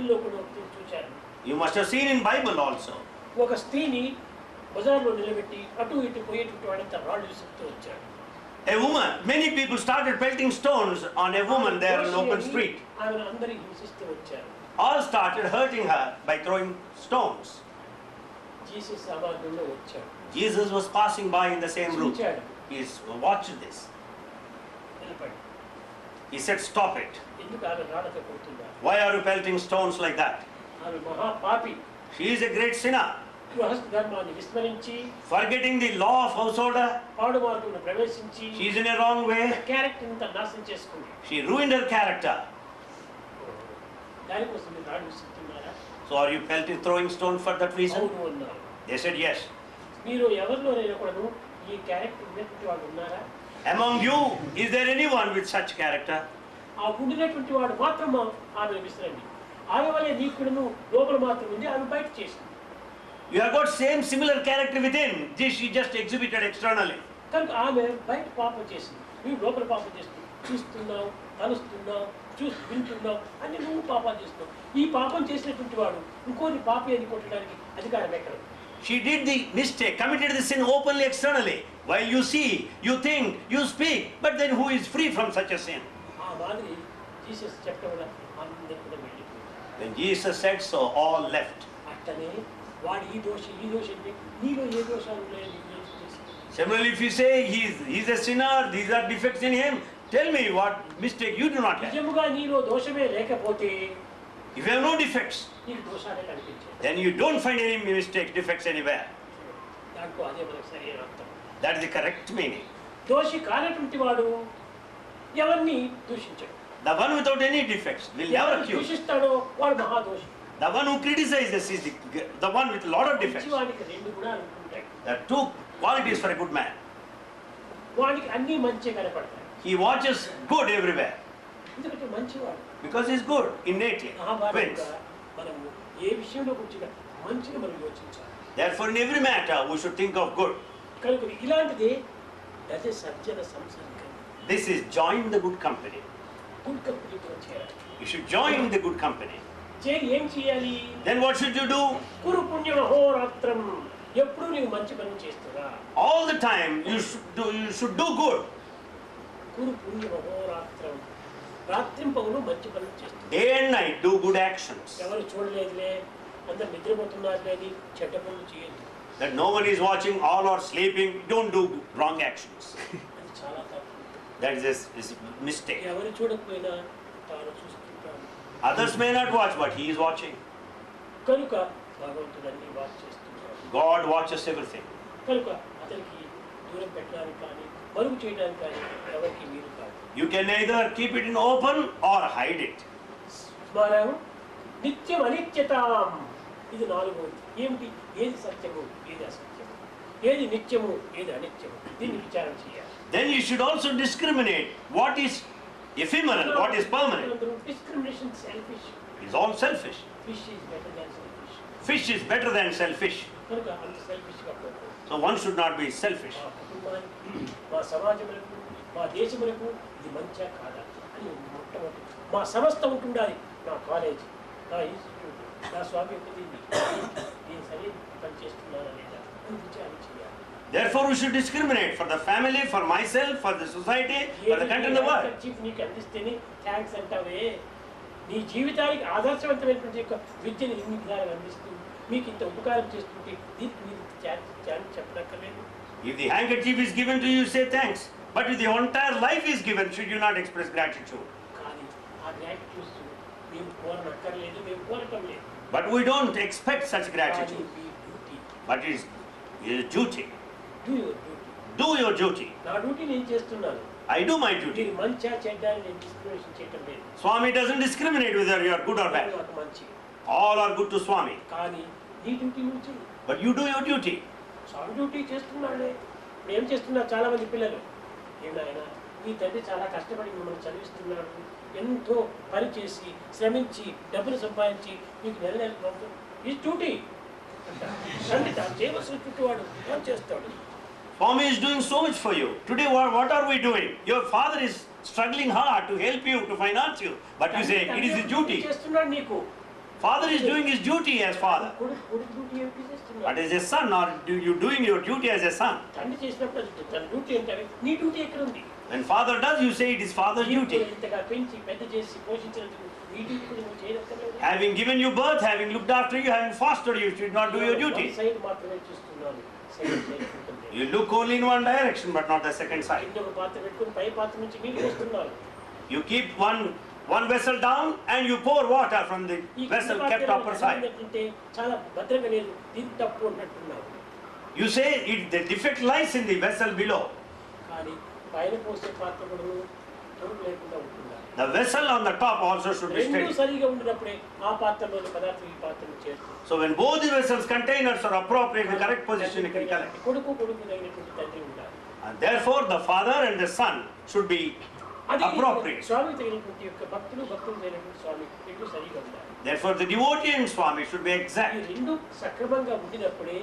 బైబిల్లో కూడా చూచారు. You must have seen in Bible also. ఒక స్త్రీని బజార్లో నిలబెట్టి అటు ఇటు పోయేటువంటి వాడంతా రాళ్ళు విసురుతూ వచ్చాడు. A woman, many people started pelting stones on a woman there in open street. ఆమెను అందరూ హింసిస్తూ వచ్చారు. All started hurting her by throwing stones. Jesus ఆ మార్గంలో వచ్చాడు. Jesus was passing by in the same route. చూచాడు. He watched this. నిలబడి He said, "Stop it. ఎందుకు ఆమె రాళ్ళతో కొడుతున్నారు? Why are you pelting stones like that? ఆమె మహా పాపి. She is a great sinner, గృహస్థ ధర్మాన్ని విస్మరించి forgetting the law of householder. పాడు మార్గంలో ప్రవేశించి She is in a wrong way. Character అంతా నాశనం చేసుకుంది. She ruined her character. దానికోసం మీరు రాళ్ళు విసురుతున్నారా? So are you throwing stones for that reason?" అవును అన్నారు. They said, "Yes." మీరు ఎవరిలోనైనా కూడాను ఈ క్యారెక్టర్ ఉన్నటువంటి వాడు ఉన్నారా? Among you, is there anyone with such character? ఆ ఉండినటువంటి వాడు మాత్రం ఆమె విసిరండి. ఆమె వల్లే నీకు కూడాను లోపల మాత్రం ఉంది, ఆమె బయట చేసింది. You have got same similar character within. This she just exhibited externally. కనుక ఆమె బయట పాపం చేసింది, నువ్వు లోపల పాపం చేస్తున్నావు. చూస్తున్నావు, తలుస్తున్నావు, వింటున్నావు అన్ని నువ్వు పాపాలు చేస్తున్నావు. ఈ పాపం చేసినటువంటి వాడు ఇంకోని పాపి అని కొట్టడానికి అధికారం ఎక్కడ? She did the mistake, committed the sin openly externally. While you see, you think, you speak, but then who is free from such a sin? ఆ మాదిరి జీసస్ చెప్పడం వల్ల అందరూ కూడా వెళ్ళిపోయారు. When Jesus said so, all left. అట్టనే వాడు ఈ దోషి అంటే నీలో ఏ దోషాలు ఉన్నాయో నీకు చేసి. Similarly, if you say he's a sinner, these are defects in him, tell me what mistake you do not have. నిజముగా నీలో దోషమే లేకపోతే If you have no defects, నీకు దోషాలే కనిపించాయి. then you don't find any mistakes, defects anywhere. దాంట్లో అదే మనకు సరైన అర్థం. That is the correct meaning. దోషి కానటువంటి వాడు ఎవరిని దూషించడు. The one without any defects will never accuse. దూషిస్తాడో వాడు మహాదోషి. The one who criticizes is the one with a lot of defects. మంచివాడికి రెండు గుణాలు ఉంటాయి. There are two qualities for a good man. వాడికి అన్ని మంచి కనపడతాయి. He watches good everywhere ఎందుకంటే మంచివాడు. because he's good innately. Wins. మనము ఏ విషయంలో కూర్చున్నా మంచిగా మనం యోచించాలి. Therefore, in every matter, we should think of good. కనుక ఇలాంటిది అదే సజ్జన సంసర్గం. This is join the good company. Good కంపెనీతో చేరాలి. You should join the good company. చేరి ఏం చేయాలి? Then what should you do? కురు పుణ్యం అహోరాత్రం. ఎప్పుడు నీవు మంచి పని చేస్తున్నా All the time you should do good. కురు పుణ్యం అహోరాత్రం. రాత్రింపగలు మంచి పనులు చేస్తున్నా. Day and night do good actions. ఎవరు చూడలేదులే, అందరు నిద్రపోతున్నారు అని చెడ్డ పనులు చేయొద్దు. That no one is watching, all are sleeping. Don't do wrong actions. అది చాలా తప్పు. That is a mistake. ఎవరు చూడకపోయినా తాను చూస్తుంటాను. Others may not watch, but he is watching. కనుక భగవంతుడు అన్ని వాచ్ చేస్తున్నాడు. God watches everything. కనుక అతనికి దూరం పెట్టడానికి కానీ మరుగు చేయడానికి కానీ ఎవరికి వీలు కాదు. You can either keep it in open or hide it. స్మరం నిత్యం అనిత్యతాం. ఇది నాలుగోది. ఏమిటి? ఏది సత్యము, ఏది అసత్యము, ఏది నిత్యము, ఏది అనిత్యము, దీన్ని విచారం చేయాలి. Then you should also discriminate what is ephemeral, what is permanent. Discrimination selfish. It's all selfish. Fish is better than selfish. Fish is better than selfish. కనుక అంత సెల్ఫిష్ గా పోకూడదు. So one should not be selfish. మా కుటుంబానికి, మా సమాజములకు, మా దేశములకు ఇది మంచిగా కాదా అని మొట్టమొదటి మా సంస్థ ఉంటుండాలి. నా కాలేజ్, నా ఇన్స్టిట్యూట్, నా స్వామి నేను సరైన పని చేస్తున్నానా లేదా అని విచారణ చేయాలి. Therefore we should discriminate for the family, for myself, for the society, for the country and the world. Chief నీకు అందిస్తేనే థ్యాంక్స్ అంటావే. నీ జీవితానికి ఆదర్శవంతమైనటువంటి యొక్క విద్యను ఇన్ని విధాలు అందిస్తూ మీకు ఇంత ఉపకారం చేస్తుంటే దీనికి మీరు చెప్పనక్కర్లేదు. If the handkerchief is given to you, say thanks. But if the entire life is given, should you not express gratitude? కానీ ఆ గ్రాటిట్యూడ్ మేము కోరనక్కర్లేదు, మేము కోరటం లేదు. But we don't expect such gratitude. But it is a duty. Do your duty. నా duty నేను చేస్తున్నాను. I do my duty. మీరు మంచిగా చెడ్డాన్ని నేను డిస్క్రిమినేషన్ చేయటం లేదు. Swami doesn't discriminate whether you are good or bad. నాకు మంచి. All are good to Swami. కానీ నీ డ్యూటీ నువ్వు చెయ్యి. But you do your duty. స్వామి డ్యూటీ చేస్తున్నాడే. ఇప్పుడు ఏం చేస్తున్నారు చాలా మంది పిల్లలు? ఏమైనా మీ తండ్రి చాలా కష్టపడి మిమ్మల్ని చదివిస్తున్నాడు, ఎంతో పని చేసి శ్రమించి డబ్బులు సంపాదించి మీకు నెల నెల పంపుతుంది. ఈ డ్యూటీ అంటారు. తండ్రి తాను చేయవలసిన చుట్టూవాడు ఏం చేస్తాడు? Swami is doing so much for you. Today what are we doing? Your father is struggling hard to help you, to finance you. But you say it is his duty. చేస్తున్నాడు నీకు. Father is doing his duty as father. కొడుకు duty ఏమిటి చేస్తున్నాడు? But as a son, or do you doing your duty as a son? తండ్రి చేసినప్పుడు తన duty ఏంటంటే నీ డ్యూటీ ఎక్కడ ఉంది? When father does, you say it is father's duty. ఇంతగా పెంచి పెద్ద చేసి పోషించినందుకు నీ డ్యూటీ కూడా నువ్వు చేయనక్కర్లేదు. Having given you birth, having looked after you, having fostered you, should not do your duty. Side మాత్రమే చూస్తున్నాను. Side చేయకుంటుంది. You look only in one direction, but not the second side. ఇంకొక పాత్ర పెట్టుకుని పై పాత్ర నుంచి నీళ్ళు పోస్తున్నారు. You keep one vessel down and you pour water from the vessel kept upper side. అంటే చాలా భద్రంగా లేదు, దీని తప్పు అన్నట్టున్నారు. You say the defect lies in the vessel below. కానీ పైన పోసే పాత్ర కూడా తొడుగు లేకుండా ఉంటున్నారు. The vessel on the top also should be రెండు steady. సరిగా ఉండినప్పుడే ఆ పాత్రలోని పదార్థం ఈ పాత్రను చేరుతుంది. So when both the vessels containers are appropriate in the correct position, it can collect. కొడుకు తగినటువంటి తండ్రి ఉండాలి. And therefore the father and the son should be అది appropriate. స్వామి తగినటువంటి యొక్క భక్తులు తగినటువంటి స్వామి రెండు సరిగా ఉండాలి. Therefore the devotee and Swami should be ఈ exact. రెండు సక్రమంగా ఉండినప్పుడే